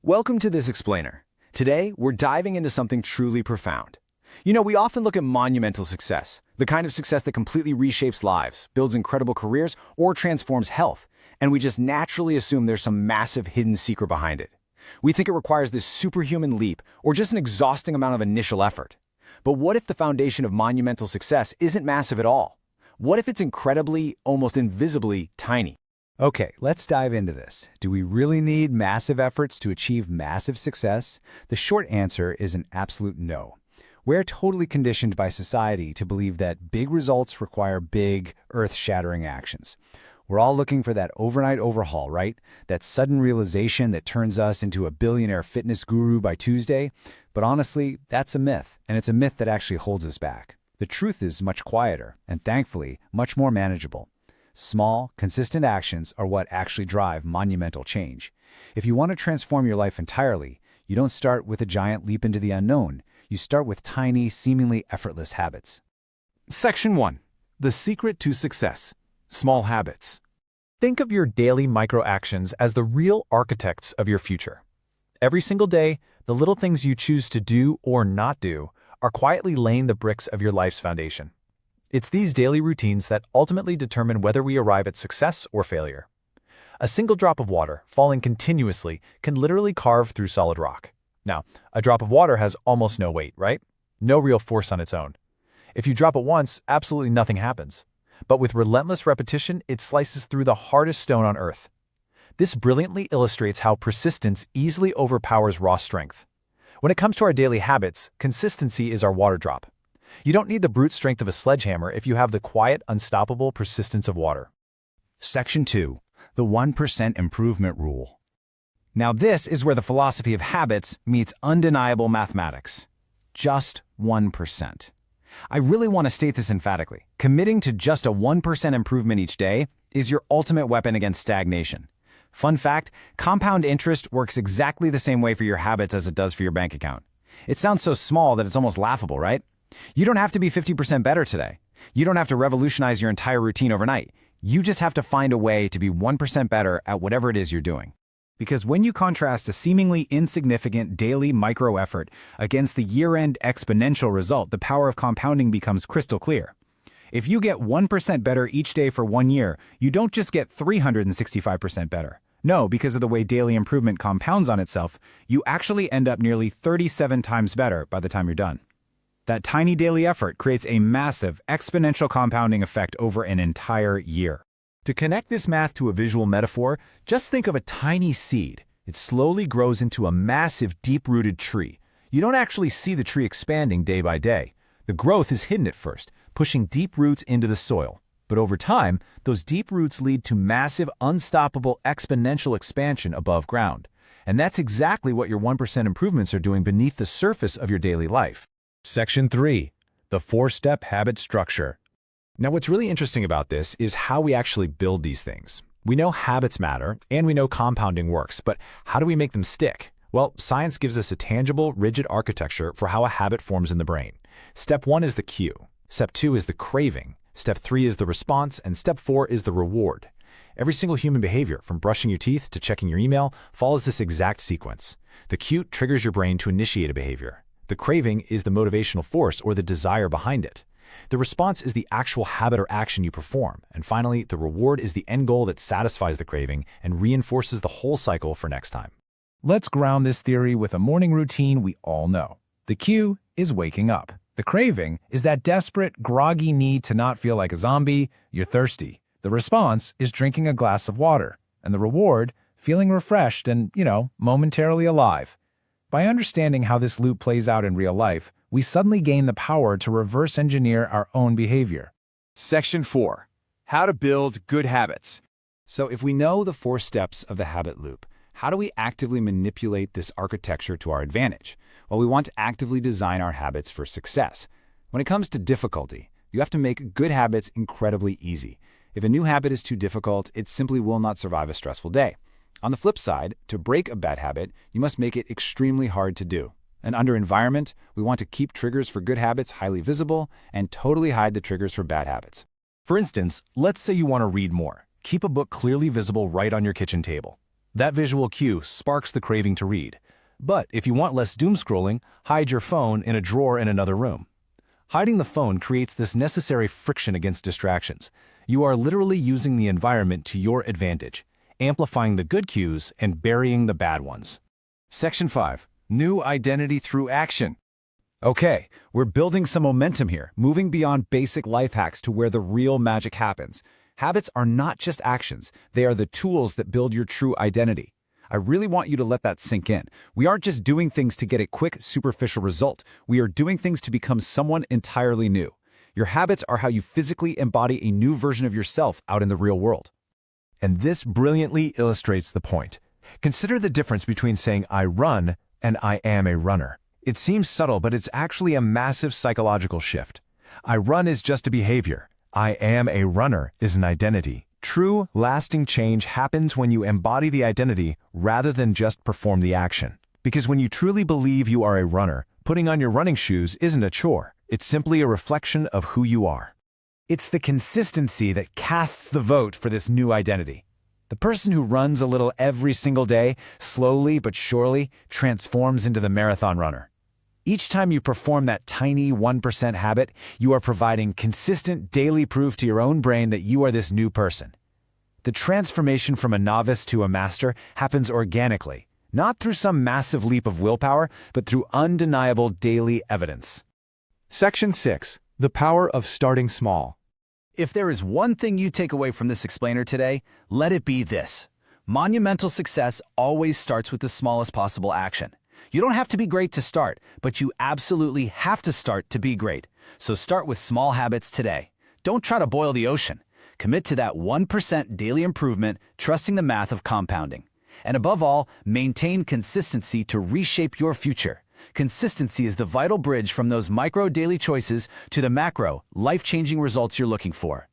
Welcome to this explainer. Today, we're diving into something truly profound. We often look at monumental success, the kind of success that completely reshapes lives, builds incredible careers, or transforms health, and we just naturally assume there's some massive hidden secret behind it. We think it requires this superhuman leap or just an exhausting amount of initial effort. But what if the foundation of monumental success isn't massive at all? What if it's incredibly, almost invisibly tiny? Okay, let's dive into this. Do we really need massive efforts to achieve massive success? The short answer is an absolute no. We're totally conditioned by society to believe that big results require big, earth-shattering actions. We're all looking for that overnight overhaul, right? That sudden realization that turns us into a billionaire fitness guru by Tuesday. But honestly, that's a myth, and it's a myth that actually holds us back. The truth is much quieter, and thankfully, much more manageable. Small, consistent actions are what actually drive monumental change. If you want to transform your life entirely, you don't start with a giant leap into the unknown. You start with tiny, seemingly effortless habits. Section 1. The secret to success. Small habits. Think of your daily micro-actions as the real architects of your future. Every single day, the little things you choose to do or not do are quietly laying the bricks of your life's foundation. It's these daily routines that ultimately determine whether we arrive at success or failure. A single drop of water, falling continuously, can literally carve through solid rock. Now, a drop of water has almost no weight, right? No real force on its own. If you drop it once, absolutely nothing happens. But with relentless repetition, it slices through the hardest stone on earth. This brilliantly illustrates how persistence easily overpowers raw strength. When it comes to our daily habits, consistency is our water drop. You don't need the brute strength of a sledgehammer if you have the quiet, unstoppable persistence of water. Section 2. The 1% Improvement Rule. Now this is where the philosophy of habits meets undeniable mathematics. Just 1%. I really want to state this emphatically. Committing to just a 1% improvement each day is your ultimate weapon against stagnation. Fun fact, compound interest works exactly the same way for your habits as it does for your bank account. It sounds so small that it's almost laughable, right? You don't have to be 50% better today. You don't have to revolutionize your entire routine overnight. You just have to find a way to be 1% better at whatever it is you're doing. Because when you contrast a seemingly insignificant daily micro effort against the year-end exponential result, the power of compounding becomes crystal clear. If you get 1% better each day for 1 year, you don't just get 365% better. No, because of the way daily improvement compounds on itself, you actually end up nearly 37 times better by the time you're done. That tiny daily effort creates a massive exponential compounding effect over an entire year. To connect this math to a visual metaphor, just think of a tiny seed. It slowly grows into a massive, deep-rooted tree. You don't actually see the tree expanding day by day. The growth is hidden at first, pushing deep roots into the soil. But over time, those deep roots lead to massive, unstoppable, exponential expansion above ground. And that's exactly what your 1% improvements are doing beneath the surface of your daily life. Section 3. The 4-step habit structure. Now, what's really interesting about this is how we actually build these things. We know habits matter, and we know compounding works, but how do we make them stick? Well, science gives us a tangible, rigid architecture for how a habit forms in the brain. Step 1 is the cue. Step 2 is the craving. Step 3 is the response, and Step 4 is the reward. Every single human behavior, from brushing your teeth to checking your email, follows this exact sequence. The cue triggers your brain to initiate a behavior. The craving is the motivational force or the desire behind it. The response is the actual habit or action you perform. And finally, the reward is the end goal that satisfies the craving and reinforces the whole cycle for next time. Let's ground this theory with a morning routine we all know. The cue is waking up. The craving is that desperate, groggy need to not feel like a zombie. You're thirsty. The response is drinking a glass of water. And the reward, feeling refreshed and, momentarily alive. By understanding how this loop plays out in real life, we suddenly gain the power to reverse engineer our own behavior. Section 4. How to build good habits. So if we know the 4 steps of the habit loop, how do we actively manipulate this architecture to our advantage? Well, we want to actively design our habits for success. When it comes to difficulty, you have to make good habits incredibly easy. If a new habit is too difficult, it simply will not survive a stressful day. On the flip side, to break a bad habit, you must make it extremely hard to do. And under environment, we want to keep triggers for good habits highly visible and totally hide the triggers for bad habits. For instance, let's say you want to read more. Keep a book clearly visible right on your kitchen table. That visual cue sparks the craving to read. But if you want less doom scrolling, hide your phone in a drawer in another room. Hiding the phone creates this necessary friction against distractions. You are literally using the environment to your advantage, amplifying the good cues and burying the bad ones. Section 5. New identity through action. Okay, we're building some momentum here, moving beyond basic life hacks to where the real magic happens. Habits are not just actions, they are the tools that build your true identity. I really want you to let that sink in. We aren't just doing things to get a quick, superficial result. We are doing things to become someone entirely new. Your habits are how you physically embody a new version of yourself out in the real world. And this brilliantly illustrates the point. Consider the difference between saying I run and I am a runner. It seems subtle, but it's actually a massive psychological shift. I run is just a behavior. I am a runner is an identity. True, lasting change happens when you embody the identity rather than just perform the action. Because when you truly believe you are a runner, putting on your running shoes isn't a chore. It's simply a reflection of who you are. It's the consistency that casts the vote for this new identity. The person who runs a little every single day, slowly but surely, transforms into the marathon runner. Each time you perform that tiny 1% habit, you are providing consistent daily proof to your own brain that you are this new person. The transformation from a novice to a master happens organically, not through some massive leap of willpower, but through undeniable daily evidence. Section 6. The power of starting small. If there is one thing you take away from this explainer today, let it be this. Monumental success always starts with the smallest possible action. You don't have to be great to start, but you absolutely have to start to be great. So start with small habits today. Don't try to boil the ocean. Commit to that 1% daily improvement, trusting the math of compounding. And above all, maintain consistency to reshape your future. Consistency is the vital bridge from those micro daily choices to the macro, life-changing results you're looking for.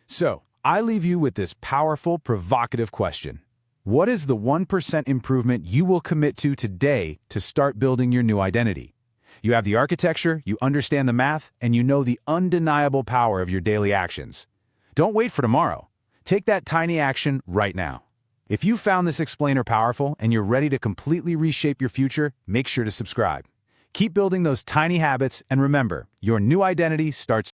So, I leave you with this powerful, provocative question. What is the 1% improvement you will commit to today to start building your new identity? You have the architecture, you understand the math, and you know the undeniable power of your daily actions. Don't wait for tomorrow. Take that tiny action right now. If you found this explainer powerful and you're ready to completely reshape your future, make sure to subscribe. Keep building those tiny habits, and remember, your new identity starts